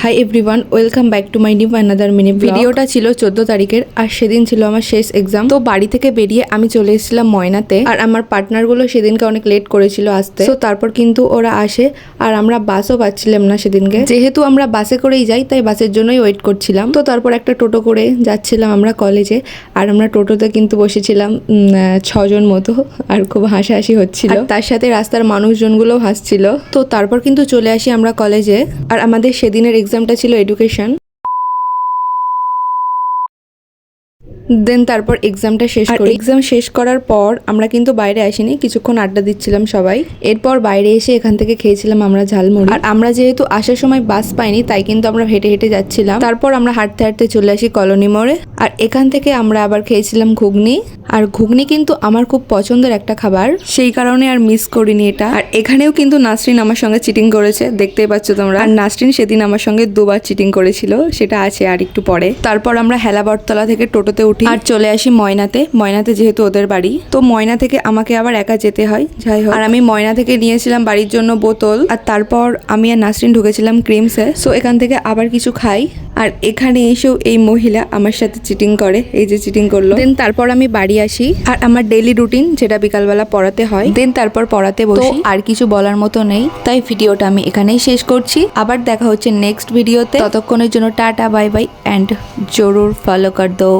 Hi everyone, welcome back to my new another mini ভিডিওটা ছিল 14 তারিখের, আর সেদিন ছিল আমার শেষ এক্সাম। তো বাড়ি থেকে বেরিয়ে আমি চলে এসেছিলাম ময়নাতে, আর আমার পার্টনারগুলো সেদিনকে অনেক লেট করেছিল আসতে। তো তারপর কিন্তু ওরা আসে, আর আমরা বাসও পাচ্ছিলাম না সেদিনকে। যেহেতু আমরা বাসে করেই যাই, তাই বাসের জন্যই ওয়েট করছিলাম। তো তারপর একটা টোটো করে যাচ্ছিলাম আমরা কলেজে, আর আমরা টোটোতে কিন্তু বসেছিলাম 6 জন মতো, আর খুব হাসাহাসি হচ্ছিল, তার সাথে রাস্তার মানুষজনগুলো হাসছিল। তো তারপর কিন্তু চলে আসি আমরা কলেজে, আর আমাদের সেদিনের এক্সামটা ছিল এডুকেশন। দেন তারপর এক্সামটা শেষ করি। এক্সাম শেষ করার পর আমরা কিন্তু বাইরে আসিনি, কিছুক্ষণ আড্ডা দিচ্ছিলাম সবাই। এরপর বাইরে এসে এখান থেকে খেয়েছিলাম আমরা ঝালমুড়ি। আর আমরা যেহেতু আসার সময় বাস পাইনি, তাই কিন্তু আমরা হেঁটে হেঁটে যাচ্ছিলাম। তারপর আমরা হাঁটতে হাঁটতে চলে আসি কলোনি মোড়ে, আর এখান থেকে আমরা আবার খেয়েছিলাম ঘুগনি। আর ঘুগনি কিন্তু আমার খুব পছন্দের একটা খাবার, সেই কারণে আর মিস করিনি এটা। আর এখানেও কিন্তু নাসরিন আমার সঙ্গে চিটিং করেছে, দেখতেই পাচ্ছ তোমরা। আর নাসরিন সেদিন আমার সঙ্গে 2বার চিটিং করেছিল, সেটা আছে আর একটু পরে। তারপর আমরা হেলা বটতলা থেকে টোটোতে উঠি আর চলে আসি ময়নাতে। ময়নাতে যেহেতু ওদের বাড়ি, তো ময়না থেকে আমাকে আবার একা যেতে হয়, যাই হোক। আর আমি ময়না থেকে নিয়েছিলাম বাড়ির জন্য বোতল, আর তারপর আমি আর নাসরিন ঢুকেছিলাম ক্রিমসে। সো এখান থেকে আবার কিছু খাই, আর এখানে এসেও এই মহিলা আমার সাথে চিটিং করে, এই যে চিটিং করলো। দেন তারপর আমি বাড়ি আসি, আর আমার ডেইলি রুটিন যেটা বিকালবেলা পড়াতে হয়, দেন তারপর পড়াতে বসি। আর কিছু বলার মতো নেই, তাই ভিডিওটা আমি এখানেই শেষ করছি। আবার দেখা হচ্ছে নেক্সট ভিডিওতে। ততক্ষণের জন্য টাটা, বাই বাই, অ্যান্ড জরুর ফলো কর দো।